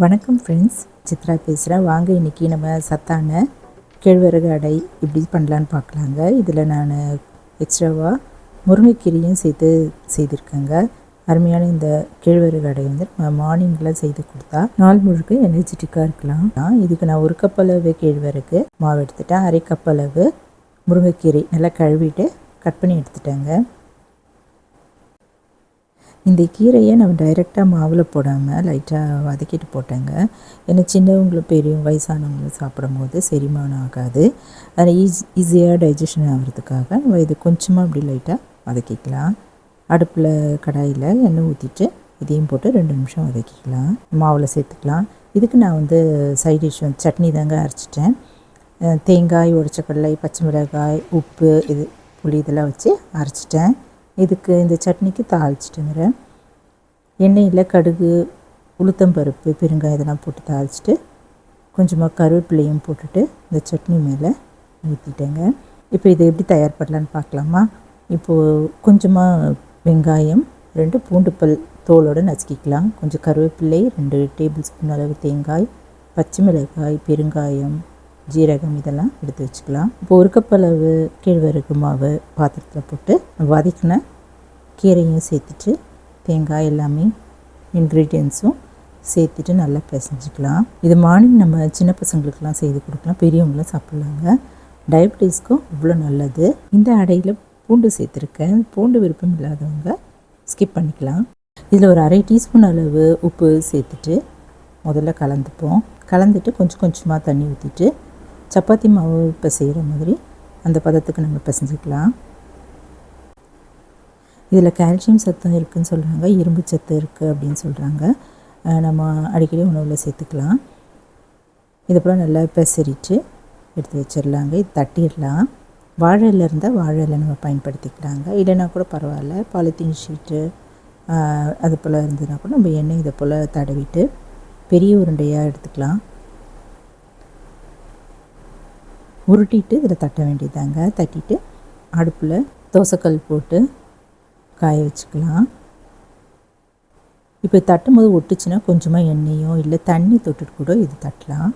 வணக்கம் ஃப்ரெண்ட்ஸ், சித்ரா பேசுகிறேன். வாங்க இன்றைக்கி நம்ம சத்தான கேழ்வரகு அடை எப்படி பண்ணலான்னு பார்க்கலாங்க. இதில் நான் எக்ஸ்ட்ராவாக முருங்கைக்கீரையும் சேர்த்து செய்திருக்கேங்க. அருமையான இந்த கேழ்வரகு அடை வந்து நம்ம மார்னிங்கில் செய்து கொடுத்தா நாள் முழுக்க எனர்ஜெட்டிக்காக இருக்கலாம். இதுக்கு நான் 1 கப் அளவு கேழ்வரகு மாவு எடுத்துட்டேன். 1/2 கப் அளவு முருங்கைக்கீரை நல்லா கழுவிட்டு கட் பண்ணி எடுத்துட்டேங்க. இந்த கீரையை நம்ம டைரெக்டாக மாவில் போடாமல் லைட்டாக வதக்கிட்டு போட்டேங்க. ஏன்னா சின்னவங்களும் பெரியவங்க வயசானவங்களும் சாப்பிடும்போது செரிமானம் ஆகாது. அது ஈஸியாக டைஜஷன் ஆகிறதுக்காக நம்ம இது கொஞ்சமாக அப்படி லைட்டாக வதக்கிக்கலாம். அடுப்பில் கடாயில் எண்ணெய் ஊற்றிட்டு இதையும் போட்டு 2 நிமிஷம் வதக்கிக்கலாம். மாவில் சேர்த்துக்கலாம். இதுக்கு நான் வந்து சைட் டிஷ் வந்து சட்னி தாங்க அரைச்சிட்டேன். தேங்காய், உடைச்ச கடலை, பச்சை மிளகாய், உப்பு, புளி இதெல்லாம் வச்சு அரைச்சிட்டேன். இதுக்கு இந்த சட்னிக்கு தாளிச்சிட்டுங்கிறேன். எண்ணெயில் கடுகு, உளுத்தம்பருப்பு, பெருங்காயம் இதெல்லாம் போட்டு தாளிச்சிட்டு கொஞ்சமாக கருவேப்பிலையும் போட்டுட்டு இந்த சட்னி மேலே ஊற்றிட்டேங்க. இப்போ இதை எப்படி தயார் பண்ணலான்னு பார்க்கலாமா? இப்போது கொஞ்சமாக வெங்காயம், 2 பூண்டு பல் தோலோடு நசுக்கிக்கலாம். கொஞ்சம் கருவேப்பிலை, 2 டேபிள் ஸ்பூன் அளவு தேங்காய், பச்சை மிளகாய், பெருங்காயம், ஜீரகம் இதெல்லாம் எடுத்து வச்சுக்கலாம். இப்போ 1 கப் அளவு கேழ்வரகு மாவு பாத்திரத்தில் போட்டு வதக்கின கீரையும் சேர்த்துட்டு தேங்காய் எல்லாமே இன்க்ரீடியன்ஸும் சேர்த்துட்டு நல்லா பிசைஞ்சிக்கலாம். இது மார்னிங் நம்ம சின்ன பசங்களுக்கெல்லாம் செய்து கொடுக்கலாம், பெரியவங்களும் சாப்பிட்லாங்க. டயபிட்டிஸ்க்கும் இவ்வளோ நல்லது. இந்த அடையில் பூண்டு சேர்த்துருக்கேன். பூண்டு விருப்பம் இல்லாதவங்க ஸ்கிப் பண்ணிக்கலாம். இதில் ஒரு 1/2 டீஸ்பூன் அளவு உப்பு சேர்த்துட்டு முதல்ல கலந்துட்டு கொஞ்சம் கொஞ்சமாக தண்ணி ஊற்றிட்டு சப்பாத்தி மாவு இப்போ செய்கிற மாதிரி அந்த பதத்துக்கு நம்ம பிசைஞ்சிக்கலாம். இதில் கால்சியம் சத்தம் இருக்குதுன்னு சொல்கிறாங்க, இரும்பு சத்து இருக்குது அப்படின்னு சொல்கிறாங்க. நம்ம அடிக்கடி உணவில் சேர்த்துக்கலாம். இதை போல் நல்லா பெசரிட்டு எடுத்து வச்சிடலாங்க. இது தட்டிடலாம். வாழை இலை இருந்தால் வாழை இலை நம்ம பயன்படுத்திக்கலாங்க. இல்லைன்னா கூட பரவாயில்ல. பாலித்தீன் ஷீட்டு அது போல் இருந்ததுன்னா கூட நம்ம எண்ணெய் இதை போல் தடவிட்டு பெரிய உருண்டையாக எடுத்துக்கலாம். உருட்டிட்டு இதில் தட்ட வேண்டியதாங்க. தட்டிட்டு அடுப்பில் தோசைக்கல் போட்டு காய வச்சுக்கலாம். இப்போ தட்டும்போது ஒட்டுச்சுன்னா கொஞ்சமாக எண்ணெயோ இல்லை தண்ணி தொட்டுட்டு கூட இது தட்டலாம்.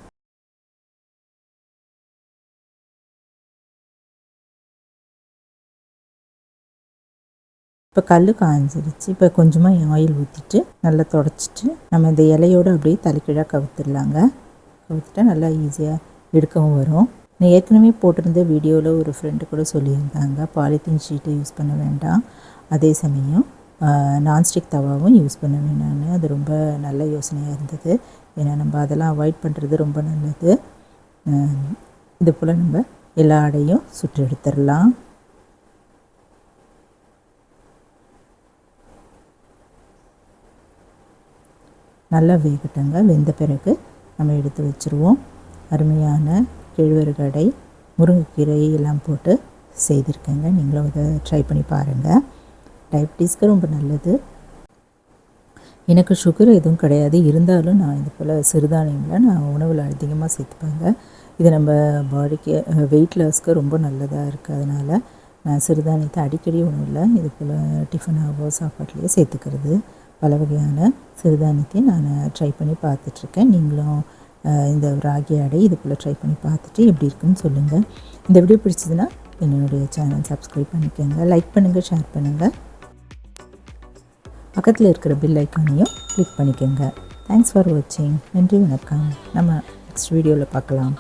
இப்போ கல் காஞ்சிருச்சு. இப்போ கொஞ்சமாக ஆயில் ஊற்றிட்டு நல்லா தொடச்சிட்டு நம்ம இந்த இலையோடு அப்படியே தலைக்கீழாக கவுத்துடலாங்க. கவுத்துட்டா நல்லா ஈஸியாக எடுக்கவும் வரும். நான் ஏற்கனவே போட்டிருந்த வீடியோவில் ஒரு ஃப்ரெண்டு கூட சொல்லியிருந்தாங்க, பாலித்தீன் ஷீட்டு யூஸ் பண்ண வேண்டாம், அதே சமயம் நான்ஸ்டிக் தவாவும் யூஸ் பண்ண வேண்டாம்னு. அது ரொம்ப நல்ல யோசனையாக இருந்தது. ஏன்னா நம்ம அதெல்லாம் அவாய்ட் பண்ணுறது ரொம்ப நல்லது. இது போல் நம்ம எல்லா அடையும் சுட்டு எடுத்துடலாம். நல்லா வேகட்டுங்க. வெந்த பிறகு நம்ம எடுத்து வச்சுருவோம். அருமையான கேழ்வரகு அடை முருங்கைக்கீரை எல்லாம் போட்டு செய்திருக்கேங்க. நீங்களும் இதை ட்ரை பண்ணி பாருங்கள். டயபிட்டிஸ்க்கு ரொம்ப நல்லது. எனக்கு சுகர் எதுவும் கிடையாது, இருந்தாலும் நான் இது போல் சிறுதானியங்களை நான் உணவில் அதிகமாக சேர்த்துப்பேங்க. இது நம்ம பாடிக்கு வெயிட் லாஸ்க்கு ரொம்ப நல்லதாக இருக்குது. அதனால் நான் சிறுதானியத்தை அடிக்கடி உணவில் இது போல் டிஃபனாகவோ சாப்பாட்லேயோ சேர்த்துக்கிறது. பல வகையான சிறுதானியத்தையும் நான் ட்ரை பண்ணி பார்த்துட்ருக்கேன். நீங்களும் இந்த ராகி அடை இது போல் ட்ரை பண்ணி பார்த்துட்டு எப்படி இருக்குன்னு சொல்லுங்கள். இந்த வீடியோ பிடிச்சதுன்னா என்னுடைய சேனல் சப்ஸ்கிரைப் பண்ணிக்கோங்க, லைக் பண்ணுங்கள், ஷேர் பண்ணுங்கள். பக்கத்தில் இருக்கிற பெல் ஐக்கானையும் கிளிக் பண்ணிக்கோங்க. தேங்க்ஸ் ஃபார் வாட்சிங். நன்றி, வணக்கம். நம்ம நெக்ஸ்ட் வீடியோவில் பார்க்கலாம்.